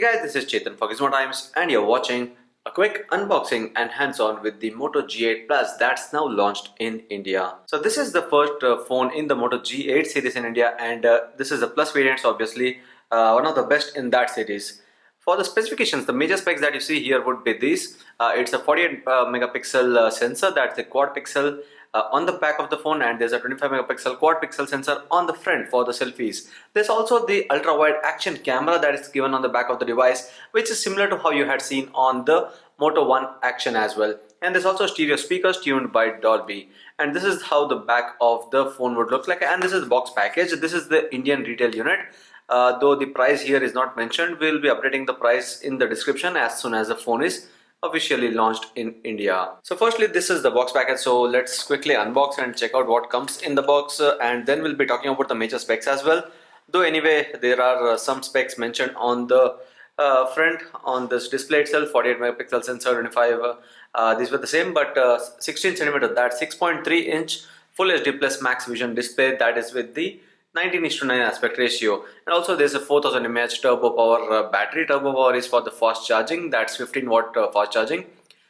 Guys, this is Chetan for Gizmo Times and you're watching a quick unboxing and hands-on with the Moto G8 Plus that's now launched in India. So this is the first phone in the Moto G8 series in India, and this is the Plus variant, so obviously one of the best in that series. For the specifications, the major specs that you see here would be these. It's a 48 megapixel sensor, that's the quad pixel on the back of the phone, and there's a 25 megapixel quad pixel sensor on the front for the selfies. There's also the ultra wide action camera that is given on the back of the device, which is similar to how you had seen on the Moto 1 Action as well. And there's also stereo speakers tuned by Dolby. And this is how the back of the phone would look like. And this is the box package. This is the Indian retail unit. Though the price here is not mentioned, we'll be updating the price in the description as soon as the phone is officially launched in India. So firstly, this is the box package, so let's quickly unbox and check out what comes in the box, and then we'll be talking about the major specs as well. Though anyway, there are some specs mentioned on the front on this display itself. 48 megapixel sensor, 25 these were the same, but 16 centimeter, that's 6.3 inch full HD plus max vision display, that is with the 19:9 aspect ratio. And also there's a 4000 mAh turbo power battery. Turbo power is for the fast charging, that's 15 watt fast charging.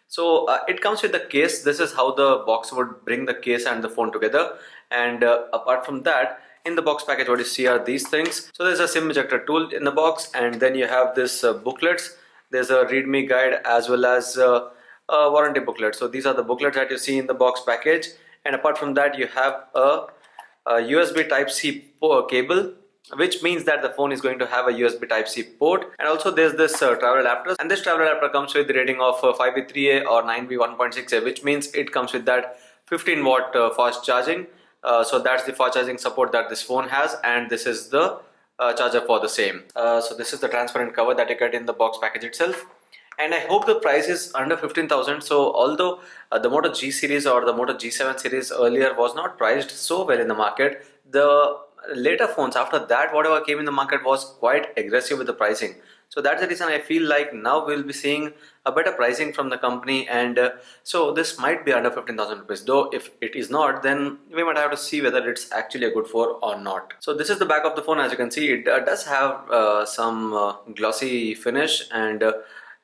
So it comes with the case. This is how the box would bring the case and the phone together. And apart from that, in the box package, what you see are these things. So there's a SIM ejector tool in the box, and then you have this booklets. There's a readme guide as well as a warranty booklet. So these are the booklets that you see in the box package. And apart from that, you have a USB Type-C cable, which means that the phone is going to have a USB Type-C port. And also there's this travel adapter, and this travel adapter comes with the rating of 5V3A or 9V1.6A, which means it comes with that 15 watt fast charging. So that's the fast charging support that this phone has, and this is the charger for the same. So this is the transparent cover that you get in the box package itself. And I hope the price is under 15,000. So although the Moto G series or the Moto G7 series earlier was not priced so well in the market, the later phones after that, whatever came in the market, was quite aggressive with the pricing. So that's the reason I feel like now we'll be seeing a better pricing from the company, and so this might be under 15,000 rupees. Though if it is not, then we might have to see whether it's actually a good phone or not. So this is the back of the phone. As you can see, it does have some glossy finish, and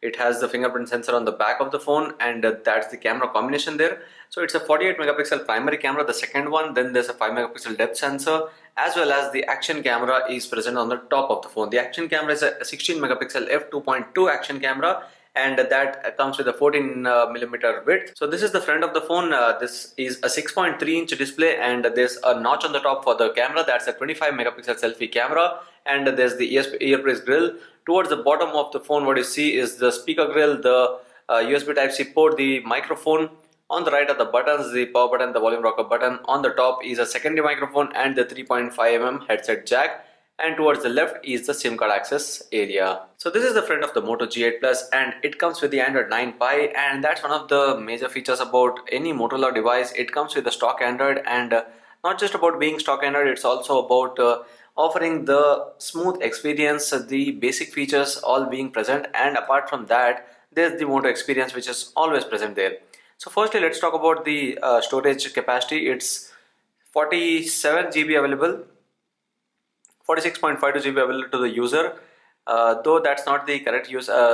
it has the fingerprint sensor on the back of the phone, and that's the camera combination there. So it's a 48 megapixel primary camera, the second one. Then there's a 5 megapixel depth sensor, as well as the action camera is present on the top of the phone. The action camera is a 16 megapixel f2.2 action camera, and that comes with a 14 millimeter width. So this is the front of the phone. This is a 6.3 inch display, and there's a notch on the top for the camera. That's a 25 megapixel selfie camera, and there's the earpiece grill. Towards the bottom of the phone, what you see is the speaker grill, the USB Type-C port, the microphone. On the right are the buttons, the power button, the volume rocker button. On the top is a secondary microphone and the 3.5mm headset jack. And towards the left is the SIM card access area. So this is the front of the Moto G8 Plus, and it comes with the Android 9 Pie, and that's one of the major features about any Motorola device. It comes with the stock Android, and not just about being stock Android, it's also about offering the smooth experience, the basic features all being present, and apart from that, there's the Moto experience which is always present there. So firstly, let's talk about the storage capacity. It's 47 GB available, 46.52 GB available to the user. Though that's not the correct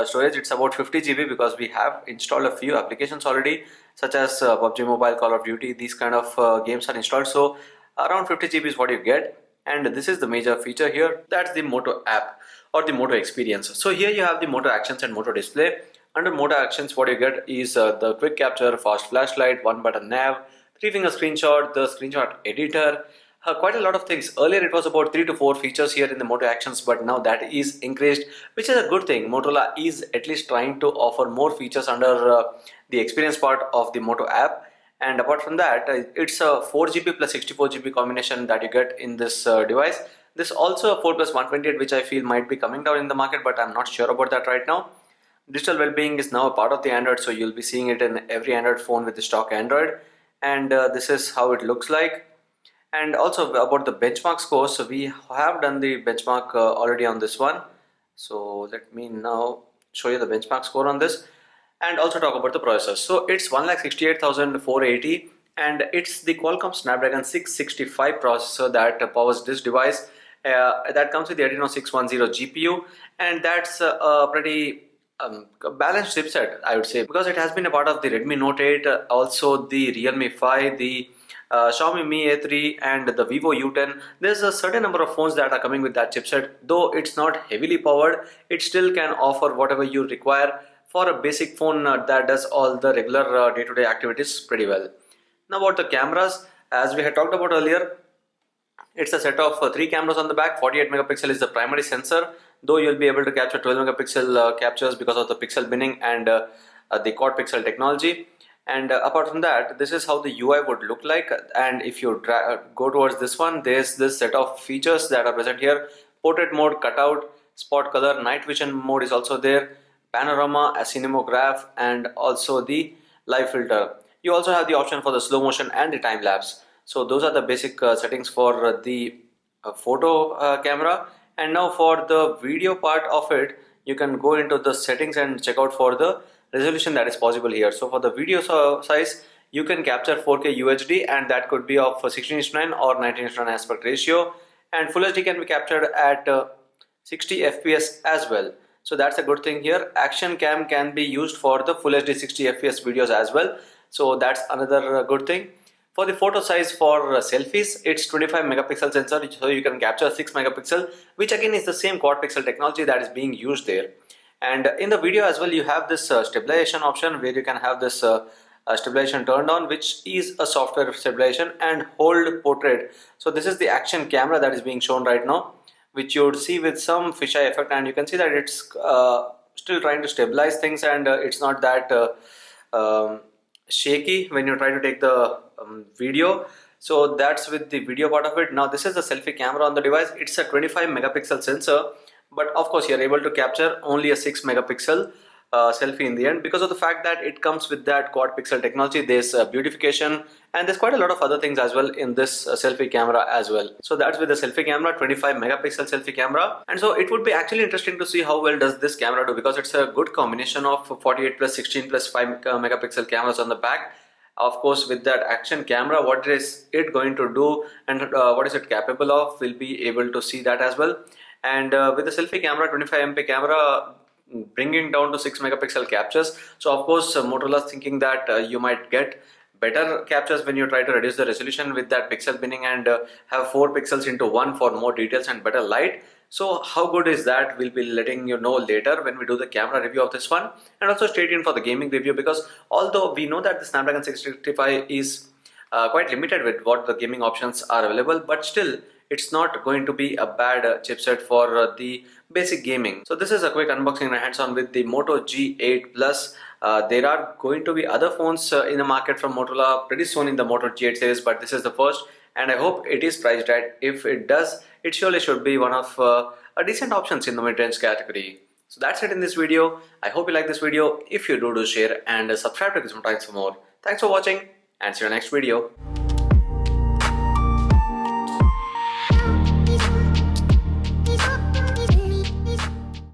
storage, it's about 50 GB because we have installed a few applications already, such as PUBG Mobile, Call of Duty. These kind of games are installed, so around 50 GB is what you get. And this is the major feature here, that's the Moto app or the Moto experience. So here you have the Moto Actions and Moto Display. Under Moto Actions, what you get is the quick capture, fast flashlight, one button nav, 3-finger screenshot, the screenshot editor, quite a lot of things. Earlier it was about 3 to 4 features here in the Moto Actions, but now that is increased, which is a good thing. Motorola is at least trying to offer more features under the experience part of the Moto app. And apart from that, it's a 4GB plus 64GB combination that you get in this device. This also a 4 plus 128, which I feel might be coming down in the market, but I'm not sure about that right now. Digital well-being is now a part of the Android, so you'll be seeing it in every Android phone with the stock Android. And this is how it looks like. And also about the benchmark score, so we have done the benchmark already on this one. So let me now show you the benchmark score on this, and also talk about the processor. So it's 1,68,480, and it's the Qualcomm Snapdragon 665 processor that powers this device. that comes with the Adreno 610 GPU, and that's a pretty balanced chipset, I would say, because it has been a part of the Redmi Note 8, also the Realme 5, the Xiaomi Mi A3 and the Vivo U10. There's a certain number of phones that are coming with that chipset. Though it's not heavily powered, it still can offer whatever you require for a basic phone that does all the regular day-to-day activities pretty well. Now about the cameras, as we had talked about earlier, it's a set of three cameras on the back. 48 megapixel is the primary sensor, though you'll be able to capture 12 megapixel captures because of the pixel binning and the quad pixel technology. And apart from that, this is how the UI would look like. And if you go towards this one, there's this set of features that are present here. Portrait mode, cutout, spot color, night vision mode is also there, panorama, a cinematograph, and also the live filter. You also have the option for the slow motion and the time lapse. So those are the basic settings for the photo camera. And now for the video part of it, you can go into the settings and check out for the resolution that is possible here. So for the video size, you can capture 4K UHD, and that could be of 16:9 or 19:9 aspect ratio, and Full HD can be captured at 60 FPS as well. So that's a good thing here. Action cam can be used for the Full HD 60 FPS videos as well. So that's another good thing. For the photo size for selfies, it's 25 megapixel sensor, so you can capture 6 megapixel, which again is the same quad pixel technology that is being used there. And in the video as well, you have this stabilization option where you can have this stabilization turned on, which is a software stabilization, and hold portrait. So this is the action camera that is being shown right now, which you would see with some fisheye effect, and you can see that it's still trying to stabilize things, and it's not that shaky when you try to take the video. So that's with the video part of it. Now this is the selfie camera on the device. It's a 25 megapixel sensor, but of course you're able to capture only a 6 megapixel selfie in the end, because of the fact that it comes with that quad pixel technology. There's beautification, and there's quite a lot of other things as well in this selfie camera as well. So that's with the selfie camera, 25 megapixel selfie camera. And so it would be actually interesting to see how well does this camera do, because it's a good combination of 48 plus 16 plus 5 megapixel cameras on the back. Of course, with that action camera, what is it going to do and what is it capable of, we'll be able to see that as well. And with the selfie camera, 25 MP camera, bringing down to 6 megapixel captures. So of course Motorola is thinking that you might get better captures when you try to reduce the resolution with that pixel binning and have 4 pixels into 1 for more details and better light. So how good is that? We'll be letting you know later when we do the camera review of this one. And also stay tuned for the gaming review, because although we know that the Snapdragon 665 is quite limited with what the gaming options are available, but still it's not going to be a bad chipset for the basic gaming. So this is a quick unboxing and hands-on with the Moto G8 Plus. There are going to be other phones in the market from Motorola pretty soon in the Moto G8 series, but this is the first, and I hope it is priced right. If it does, it surely should be one of a decent options in the mid-range category. So that's it in this video. I hope you like this video. If you do share and subscribe to Gizmo for more. Thanks for watching, and see you in the next video.